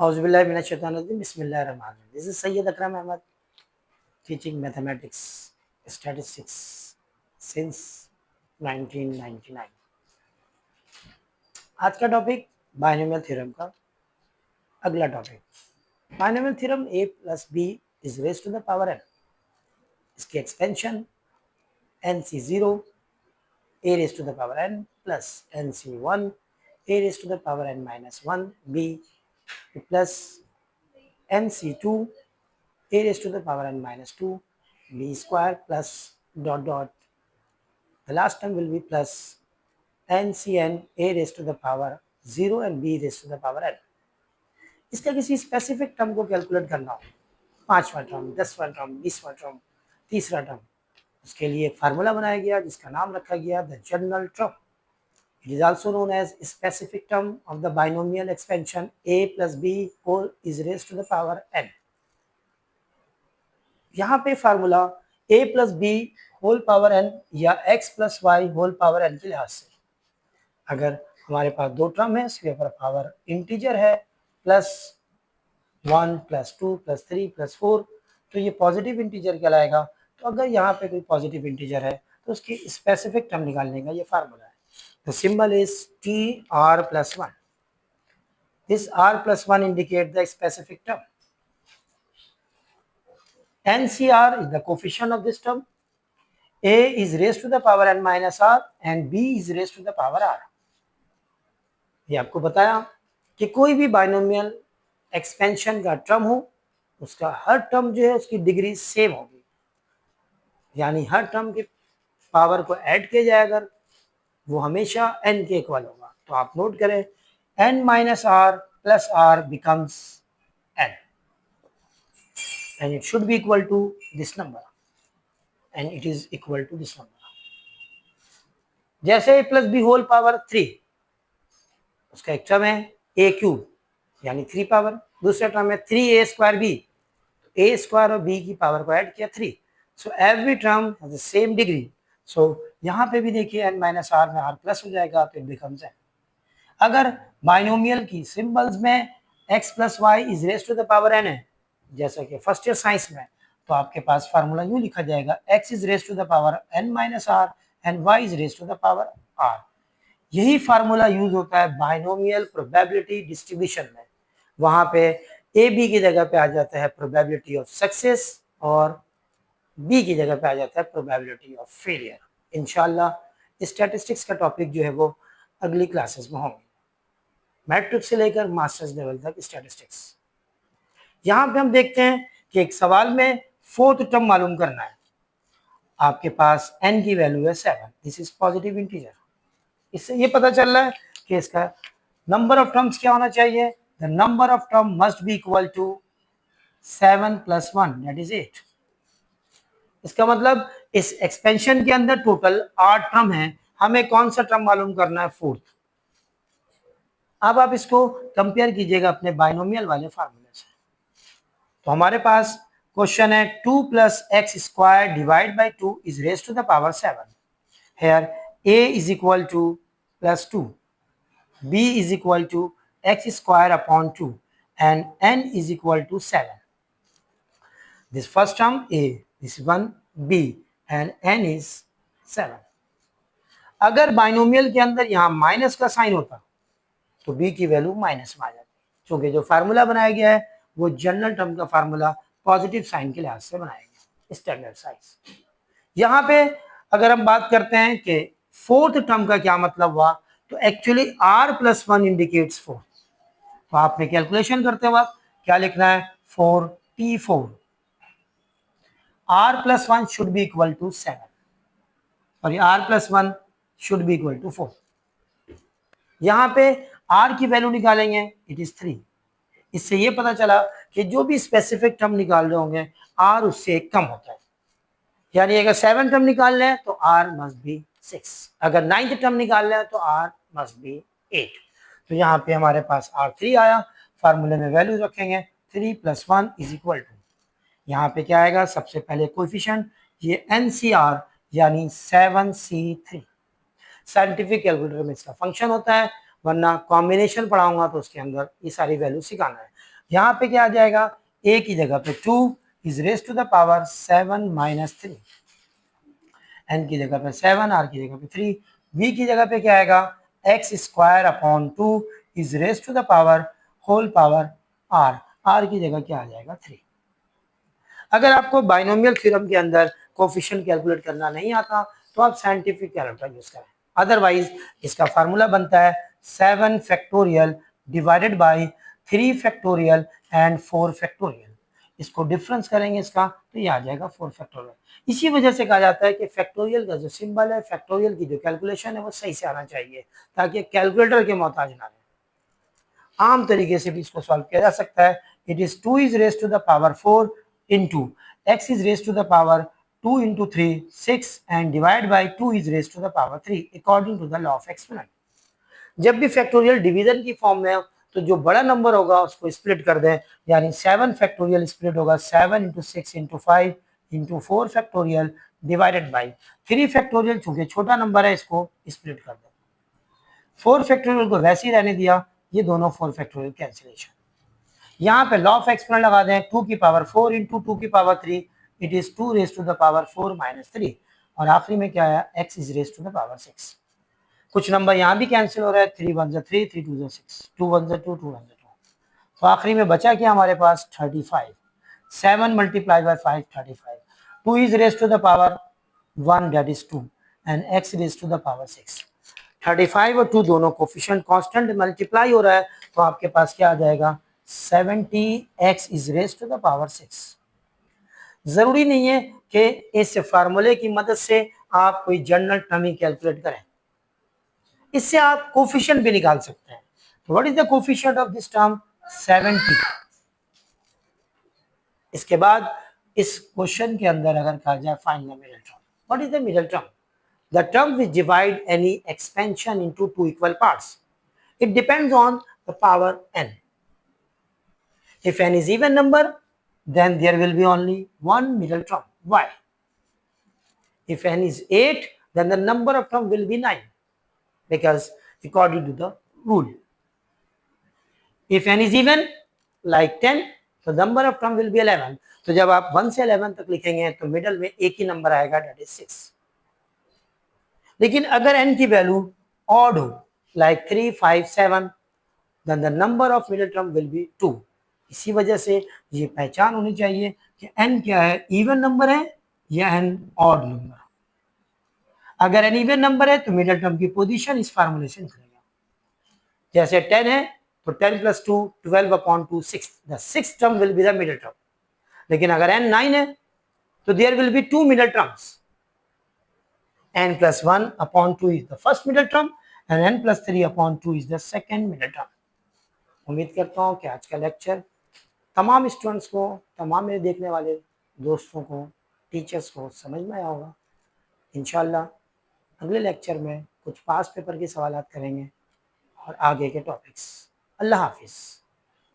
Auzubillahi minash-shaitanir-rajim. Bismillahir-rahmanir-rahim. This is Sayyid Akram Ahmad teaching mathematics, statistics since 1999. आज का topic binomial theorem का अगला topic. Binomial theorem a plus b is raised to the power n। इसकी expansion nc0 a raised to the power n plus nc1 a raised to the power n minus 1 b plus nc2 a raised to the power n minus 2 b square plus dot dot, the last term will be plus ncn a raised to the power 0 and b raised to the power n। इसका किसी specific term को calculate करना हो, 5वां term, 10वां term, 20वां term, तीसरा term, उसके लिए एक फार्मूला बनाया गया जिसका नाम रखा गया the general term. It is also known as specific term of the binomial expansion a plus b whole is raised to the power n। यहाँ पे formula a plus b whole power n या x plus y whole power n के लिहाज से, अगर हमारे पास दो term है, इसके ऊपर पावर इंटीजर है +1 +2 +3 +4, तो ये पॉजिटिव इंटीजर कहलाएगा। तो अगर यहाँ पे कोई पॉजिटिव इंटीजर है तो उसकी स्पेसिफिक टर्म निकालने का ये फार्मूला है। The symbol is TR+1। This R+1 indicate the specific term। NCR is the coefficient of this term। A is raised to the power n minus r and b is raised to the power r। ये आपको बताया कि कोई भी binomial expansion का term हो, उसका हर term जो है उसकी डिग्री सेम होगी, यानी हर टर्म के पावर को ऐड किया जाए अगर, वो हमेशा n के इक्वल होगा। तो आप नोट करें n minus r plus r becomes n and it should be equal to this number and it is equal to this number। जैसे a plus b whole power 3, उसका एक टर्म है a cube यानी 3 power, दूसरा term है 3a square b, a square और b की पावर को ऐड किया 3। So every term has the same degree. So यहाँ पे भी देखिए n माइनस r में r प्लस हो जाएगा तो इट बिकम्स n। अगर बाइनोमियल की सिंबल्स में x plus y is raise to the power n है, जैसा कि फर्स्ट ईयर साइंस में, तो आपके पास फार्मूला यूं लिखा जाएगा x is raise to the power n minus r and y is raise to the power r। यही फार्मूला यूज होता है बाइनोमियल प्रोबेबिलिटी डिस्ट्रीब्यूशन में। वहां पे ए बी की जगह पे आ जाता है प्रोबेबिलिटी ऑफ सक्सेस और बी की जगह पे आ जाता है प्रोबेबिलिटी ऑफ फेलियर। इंशाल्लाह स्टैटिस्टिक्स का टॉपिक जो है वो अगली क्लासेस में होंगे, मैट्रिक से लेकर मास्टर्स लेवल तक स्टैटिस्टिक्स। यहाँ पे हम देखते हैं कि एक सवाल में फोर्थ टर्म मालूम करना है। आपके पास n की वैल्यू है 7, दिस इज पॉजिटिव इंटीजर। इससे ये पता चल रहा है कि इसका नंबर ऑफ टर्म्स क्या होना चाहिए, the number of term must be equal to 7 + 1 that is 8। इसका मतलब इस एक्सपेंशन के अंदर टोटल 8 टर्म है, हमें कौन सा टर्म मालूम करना है, फोर्थ। अब आप इसको कंपेयर कीजिएगा अपने बाइनोमियल वाले फार्मूले से। तो हमारे पास क्वेश्चन है 2 + x² divide by 2 is raise to the power 7। Here a is equal to +2, b is equal to x² upon 2 and n is equal to 7। This first term a, this one b and n is 7। अगर binomial के अंदर यहाँ minus का sign होता तो b की value minus में आ जाती, क्योंकि जो फार्मूला बनाया गया है वो जनरल टर्म का फार्मूला पॉजिटिव साइन के लिहाज से बनाया गया, स्टैंडर्ड साइज। यहाँ पे अगर हम बात करते हैं कि फोर्थ टर्म का क्या मतलब हुआ, तो एक्चुअली r+1 इंडिकेट्स फोर्थ। तो आपने कैलकुलेशन करते वक्त क्या लिखना है, 4t4, r+1 should be equal to 7 और ये r+1 should be equal to 4। यहाँ पे r की वैल्यू निकालेंगे, इट इज 3। इससे ये पता चला कि जो भी स्पेसिफिक टर्म निकाल रहे होंगे r उससे कम होता है, यानी अगर 7 टर्म निकाल लें तो r मस्ट बी 6, अगर 9th टर्म निकाल लें तो r मस्ट बी 8। तो यहाँ पे हमारे पास r3 आया, फार्मूले में वैल्यू रखेंगे 3 + 1 इज इक्वल टू, यहाँ पे क्या आएगा, सबसे पहले कोएफिशिएंट ये NCR यानी 7c3। साइंटिफिक कैलकुलेटर में इसका फंक्शन होता है, वरना कॉम्बिनेशन पढ़ाऊंगा तो उसके अंदर ये सारी वैल्यू सिखाना है। यहाँ पे क्या आ जाएगा, a की जगह पे 2 is raise to the power 7 minus 3, n की जगह पे 7, r की जगह पे 3, v की जगह पे क्या आएगा, x square upon 2 is raise to the power whole power r, r की जगह क्या आ जाएगा 3। अगर आपको बाइनोमियल थ्योरम के अंदर कोफिशिएंट कैलकुलेट करना नहीं आता तो आप साइंटिफिक कैलकुलेटर यूज करें, अदरवाइज इसका फार्मूला बनता है 7 factorial divided by 3 factorial and 4 factorial. इसको डिफरेंस करेंगे इसका तो ये आ जाएगा 4 फैक्टोरियल। इसी वजह से कहा जाता है कि फैक्टोरियल का जो सिंबल है, फैक्टोरियल की जो कैलकुलेशन है वो सही से आना चाहिए ताकि कैलकुलेटर के मोहताज ना रहे। आम तरीके से भी इसको सॉल्व किया जा सकता है। It is 2 is raise to the power 4 into x is raise to the power 2 into 3 6 and divide by 2 is raise to the power 3 according to the law of exponent. जब भी फैक्टोरियल डिवीजन की form में हो तो जो बड़ा number होगा उसको स्प्लिट कर दें, यानी 7 फैक्टोरियल स्प्लिट होगा 7 into 6 into 5 into 4 factorial divided by 3 factorial, चूंकि छोटा नंबर है इसको स्प्लिट कर दें। 4 फैक्टोरियल को वैसे ही रहने दिया, ये दोनों 4 फैक्टोरियल कैंसिलेशन। यहाँ पे लॉ ऑफ एक्सपोनेंट लगा दें, 2 की पावर 4 इंटू 2 की power 3 it is 2 raise to the power 4 minus 3, और आखिरी में क्या आया, x is raise to the power 6। कुछ नंबर यहाँ भी कैंसिल हो रहा है, 3 1 3 3 2 6, 2 1 2 2 1 2, तो आखिरी में बचा क्या हमारे पास 35। 7 multiply by 5 35, 2 is raise to the power 1 that is 2 and x raise to the power 6। 35 और 2 दोनों कोफिशिएंट कांस्टेंट मल्टीप्लाई हो रहा है तो आपके पास क्या आ जाएगा 70x is raise to the power 6। जरूरी नहीं है कि इस फार्मूले की मदद से आप कोई जनरल टर्म ही कैलकुलेट करें, इससे आप कोफिशिएंट भी निकाल सकते हैं। तो what is the coefficient of this term 70। इसके बाद इस क्वेश्चन के अंदर अगर कहा जाए find the middle term, what is the middle term, the term which divide any expansion into two equal parts, it depends on the power n. If n is even number, then there will be only one middle term. Why? If n is 8, then the number of term will be 9, because according to the rule. If n is even like 10, the number of term will be 11. तो जब आप 1 से 11 तक लिखेंगे तो middle में एक ही number आएगा, that is 6. लेकिन अगर n की वैल्यू ऑड हो, like 3 5 7, then the number of middle term will be 2. इसी वजह से ये पहचान होनी चाहिए कि n क्या है, इवन नंबर है या n ऑड नंबर। अगर n इवन नंबर है तो मिडिल टर्म की पोजीशन इस फार्मूले से निकलेगा। जैसे 10 है तो 10 plus 2 12 upon 2 6, the 6th term will be the middle term. लेकिन अगर n 9 है तो there will be 2 middle terms, n plus 1 upon 2 is the first middle term and n plus 3 upon 2 is the second middle term. उम्मीद करता हूँ कि आज का लेक्चर तमाम स्टूडेंट्स को, तमाम मेरे देखने वाले दोस्तों को, टीचर्स को समझ में आया होगा। इंशाल्लाह अगले लेक्चर में कुछ पास पेपर के सवाल करेंगे और आगे के टॉपिक्स। अल्लाह हाफिज़।